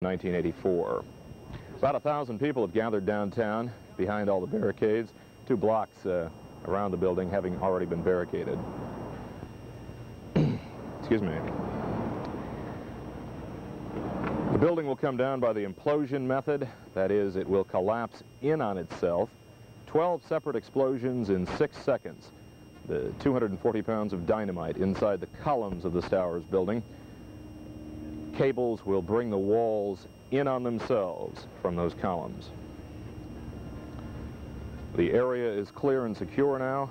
1984. About 1,000 people have gathered downtown behind all the barricades, 2 blocks around the building having already been barricaded. Excuse me. The building will come down by the implosion method. That is, it will collapse in on itself. 12 separate explosions in 6 seconds. The 240 pounds of dynamite inside the columns of the Stowers building. Cables will bring the walls in on themselves from those columns. The area is clear and secure now.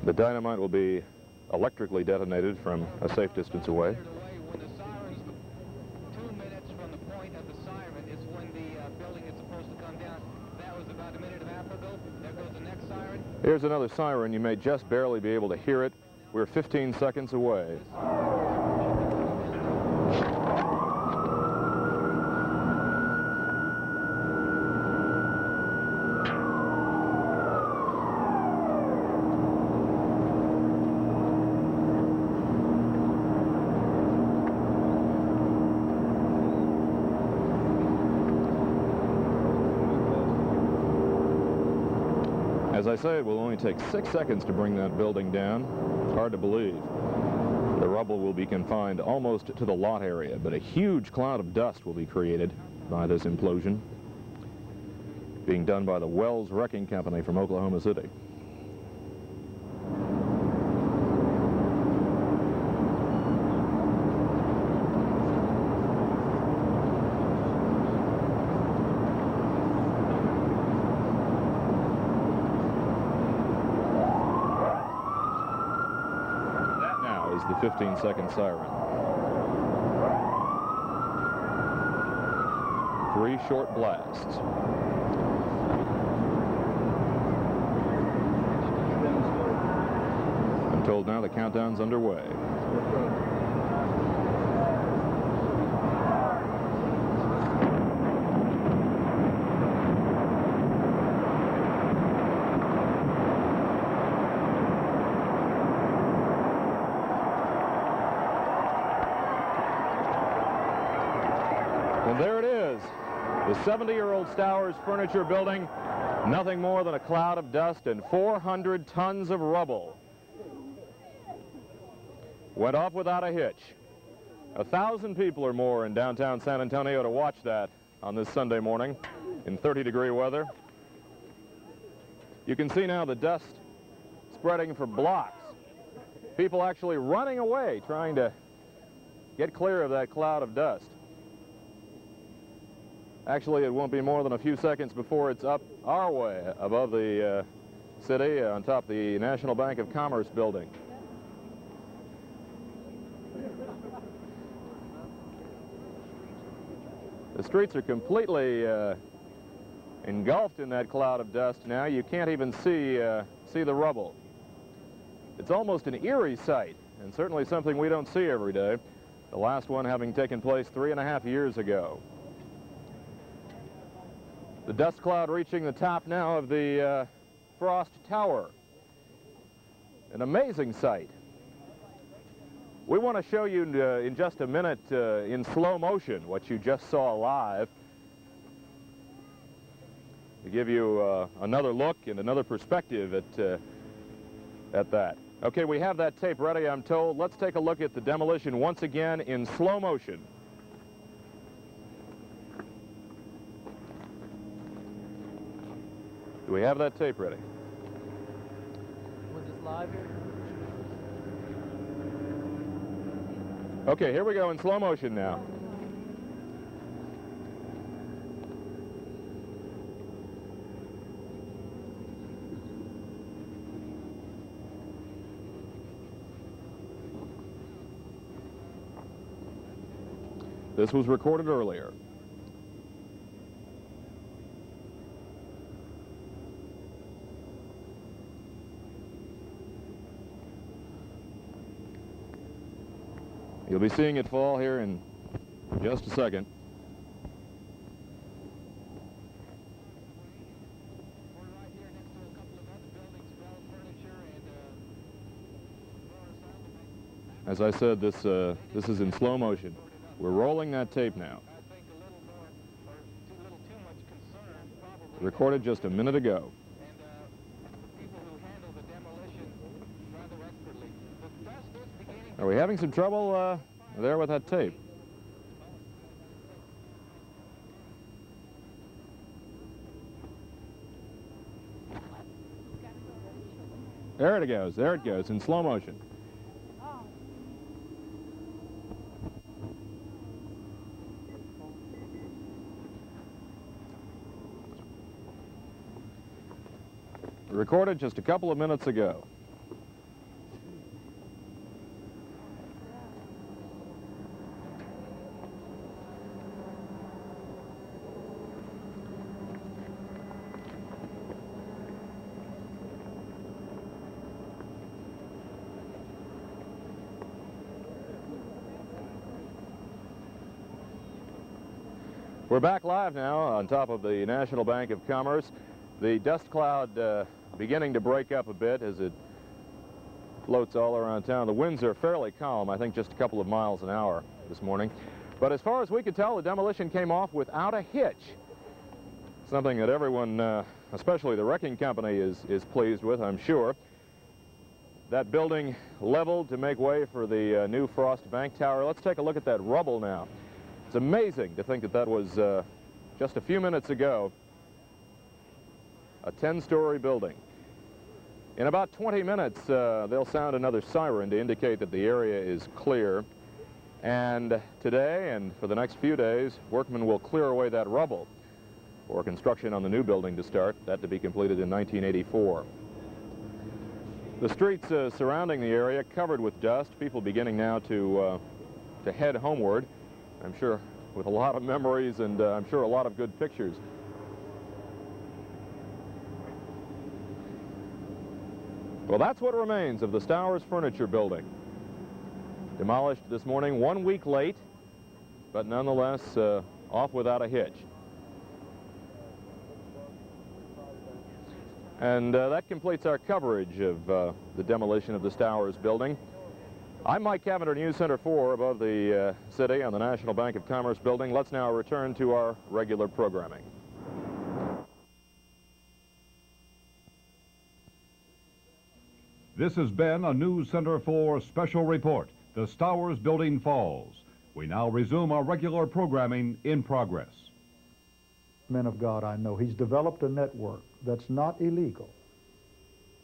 The dynamite will be electrically detonated from a safe distance away. When the siren's 2 minutes from the point of the siren is when the building is supposed to come down. That was about a minute and a half ago. There goes the next siren. Here's another siren. You may just barely be able to hear it. We're 15 seconds away. As I say, it will only take 6 seconds to bring that building down. It's hard to believe. The rubble will be confined almost to the lot area, but a huge cloud of dust will be created by this implosion, being done by the Wells Wrecking Company from Oklahoma City. Is the 15-second siren. 3 short blasts. I'm told now the countdown's underway. And there it is, the 70-year-old Stowers furniture building, nothing more than a cloud of dust and 400 tons of rubble. Went off without a hitch. 1,000 people or more in downtown San Antonio to watch that on this Sunday morning in 30-degree weather. You can see now the dust spreading for blocks. People actually running away, trying to get clear of that cloud of dust. Actually, it won't be more than a few seconds before it's up our way above the city on top of the National Bank of Commerce building. The streets are completely engulfed in that cloud of dust now. You can't even see the rubble. It's almost an eerie sight, and certainly something we don't see every day. The last one having taken place 3.5 years ago. The dust cloud reaching the top now of the Frost Tower. An amazing sight. We want to show you in just a minute in slow motion what you just saw live, to give you another look and another perspective at that. Okay, we have that tape ready, I'm told. Let's take a look at the demolition once again in slow motion. Do we have that tape ready? Was this live here? Okay, here we go in slow motion now. This was recorded earlier. You'll be seeing it fall here in just a second. We're right here next to a couple As I said, this is in slow motion. We're rolling that tape now. I think a little more, or a little too much concern, probably. Recorded just a minute ago. And people who handle the demolition rather expertly. The dust is beginning. Are we having some trouble there with that tape? There it goes in slow motion. Recorded just a couple of minutes ago. We're back live now on top of the National Bank of Commerce. The dust cloud beginning to break up a bit as it floats all around town. The winds are fairly calm, I think just a couple of miles an hour this morning. But as far as we could tell, the demolition came off without a hitch. Something that everyone, especially the wrecking company, is pleased with, I'm sure. That building leveled to make way for the new Frost Bank Tower. Let's take a look at that rubble now. It's amazing to think that that was just a few minutes ago a 10-story building. In about 20 minutes, they'll sound another siren to indicate that the area is clear. And today and for the next few days, workmen will clear away that rubble for construction on the new building to start, that to be completed in 1984. The streets surrounding the area covered with dust, people beginning now to head homeward. I'm sure with a lot of memories and I'm sure a lot of good pictures. Well, that's what remains of the Stowers Furniture Building. Demolished this morning 1 week late, but nonetheless off without a hitch. And that completes our coverage of the demolition of the Stowers Building. I'm Mike Cavender, News Center 4 above the city on the National Bank of Commerce building. Let's now return to our regular programming. This has been a News Center 4 special report. The Stowers Building falls. We now resume our regular programming in progress. Men of God I know, he's developed a network that's not illegal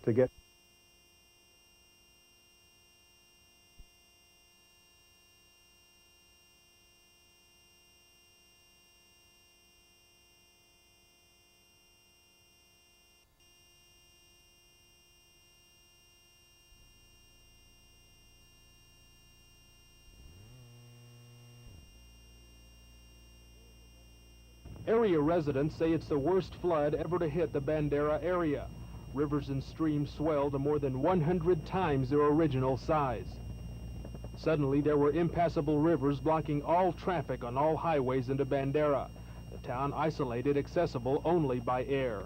to get Area residents say it's the worst flood ever to hit the Bandera area. Rivers and streams swell to more than 100 times their original size. Suddenly, there were impassable rivers blocking all traffic on all highways into Bandera. The town isolated, accessible only by air.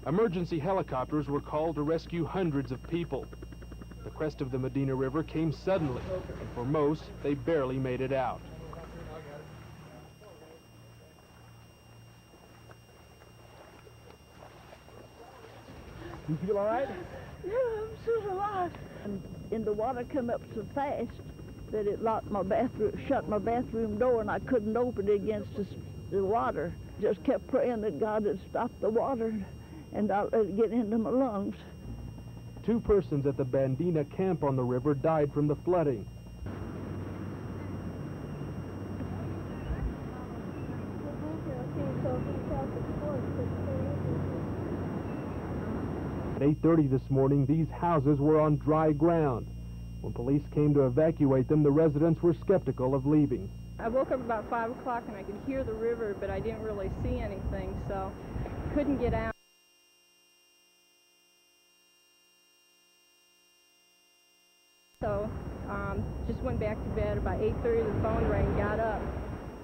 Emergency helicopters were called to rescue hundreds of people. The crest of the Medina River came suddenly, and for most, they barely made it out. You feel all right? Yeah, I'm still alive. And the water come up so fast that it locked my bathroom, shut my bathroom door, and I couldn't open it against the water. Just kept praying that God would stop the water and not let it get into my lungs. 2 persons at the Bandera camp on the river died from the flooding. At 8:30 this morning, these houses were on dry ground. When police came to evacuate them, the residents were skeptical of leaving. I woke up about 5 o'clock and I could hear the river, but I didn't really see anything, so couldn't get out. So just went back to bed. About 8:30 the phone rang, got up,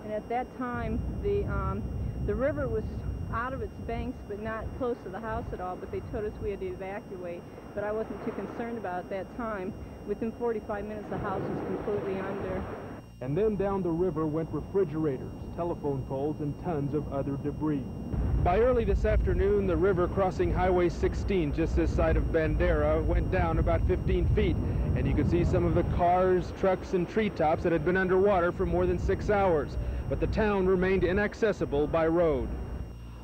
and at that time the river was out of its banks, but not close to the house at all, but they told us we had to evacuate. But I wasn't too concerned about it at that time. Within 45 minutes, the house was completely under. And then down the river went refrigerators, telephone poles, and tons of other debris. By early this afternoon, the river crossing Highway 16 just this side of Bandera went down about 15 feet, and you could see some of the cars, trucks, and treetops that had been underwater for more than 6 hours. But the town remained inaccessible by road.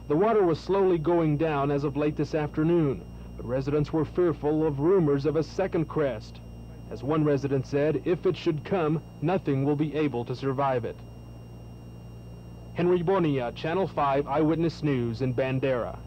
The water was slowly going down as of late this afternoon, but residents were fearful of rumors of a second crest. As one resident said, if it should come, nothing will be able to survive it. Henry Bonilla, Channel 5 Eyewitness News in Bandera.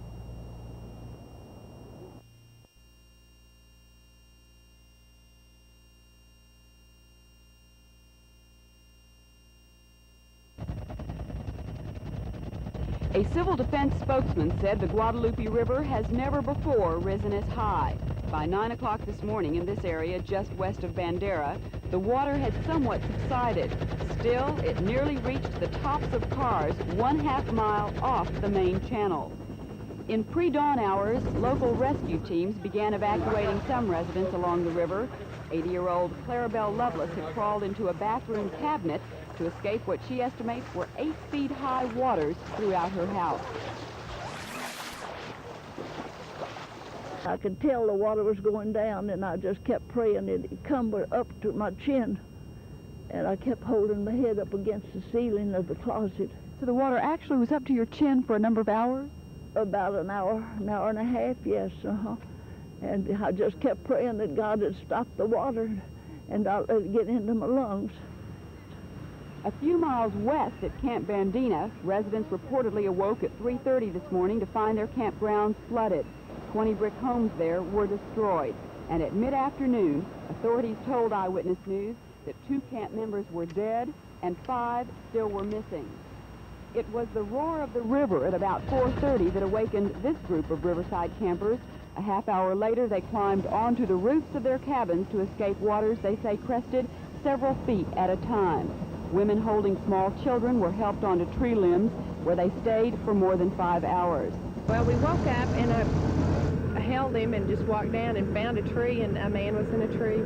A civil defense spokesman said the Guadalupe River has never before risen as high. By 9 o'clock this morning in this area just west of Bandera, the water had somewhat subsided. Still, it nearly reached the tops of cars 1/2 mile off the main channel. In pre-dawn hours, local rescue teams began evacuating some residents along the river. 80-year-old Clarabelle Lovelace had crawled into a bathroom cabinet to escape what she estimates were 8-feet-high waters throughout her house. I could tell the water was going down, and I just kept praying it'd come up to my chin. And I kept holding my head up against the ceiling of the closet. So the water actually was up to your chin for a number of hours? About an hour and a half, yes, And I just kept praying that God would stop the water and not let it get into my lungs. A few miles west at Camp Bandera, residents reportedly awoke at 3:30 this morning to find their campgrounds flooded. 20 brick homes there were destroyed. And at mid-afternoon, authorities told Eyewitness News that 2 camp members were dead and 5 still were missing. It was the roar of the river at about 4:30 that awakened this group of riverside campers. A half hour later, they climbed onto the roofs of their cabins to escape waters they say crested several feet at a time. Women holding small children were helped onto tree limbs, where they stayed for more than 5 hours. Well, we woke up and I held him and just walked down and found a tree, and a man was in a tree.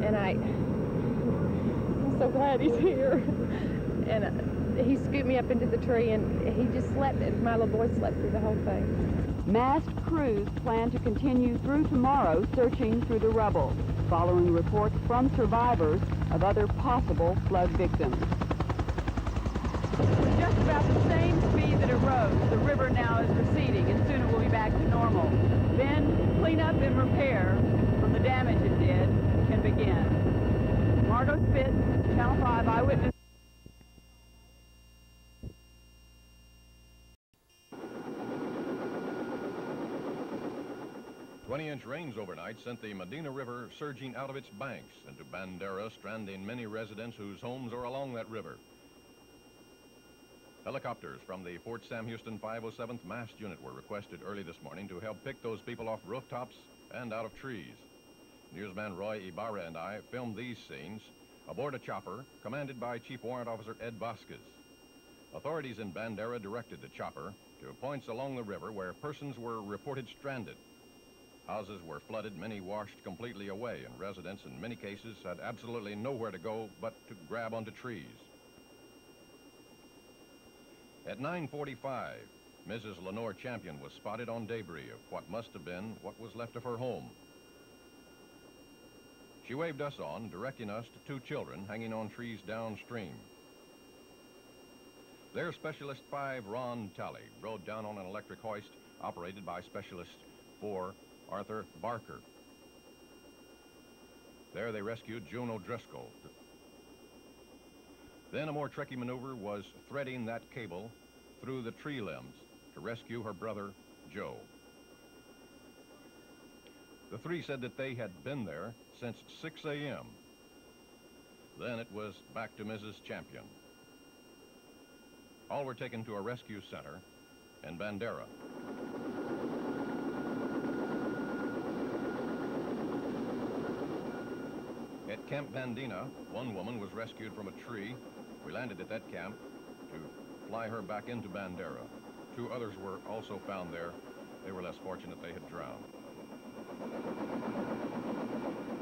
And I'm so glad he's here. And he scooped me up into the tree, and he just slept. My little boy slept through the whole thing. Masked crews plan to continue through tomorrow searching through the rubble, following reports from survivors of other possible flood victims. With just about the same speed that it rose, the river now is receding, and soon it will be back to normal. Then cleanup and repair from the damage it did can begin. Margot Spitz, Channel 5 Eyewitness. 20-inch rains overnight sent the Medina River surging out of its banks into Bandera, stranding many residents whose homes are along that river. Helicopters from the Fort Sam Houston 507th Mast Unit were requested early this morning to help pick those people off rooftops and out of trees. Newsman Roy Ibarra and I filmed these scenes aboard a chopper commanded by Chief Warrant Officer Ed Vasquez. Authorities in Bandera directed the chopper to points along the river where persons were reported stranded. Houses were flooded, many washed completely away, and residents in many cases had absolutely nowhere to go but to grab onto trees. At 9:45, Mrs. Lenore Champion was spotted on debris of what must have been what was left of her home. She waved us on, directing us to 2 children hanging on trees downstream. Their Specialist 5, Ron Talley, rode down on an electric hoist operated by Specialist 4, Arthur Barker. There they rescued June O'Driscoll. Then a more tricky maneuver was threading that cable through the tree limbs to rescue her brother, Joe. The 3 said that they had been there since 6 a.m. Then it was back to Mrs. Champion. All were taken to a rescue center in Bandera. At Camp Bandera, one woman was rescued from a tree. We landed at that camp to fly her back into Bandera. Two others were also found there. They were less fortunate they had drowned.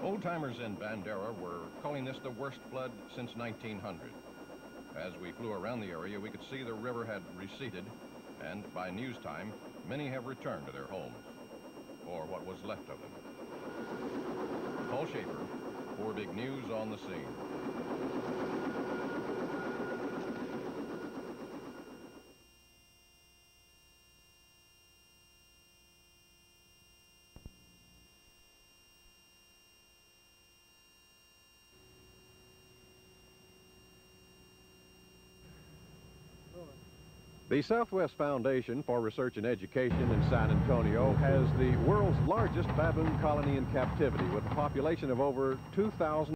Old-timers in Bandera were calling this the worst flood since 1900. As we flew around the area, we could see the river had receded, and by news time, many have returned to their homes, or what was left of them. Paul Schaefer, 4 Big News on the scene. The Southwest Foundation for Research and Education in San Antonio has the world's largest baboon colony in captivity with a population of over 2,000.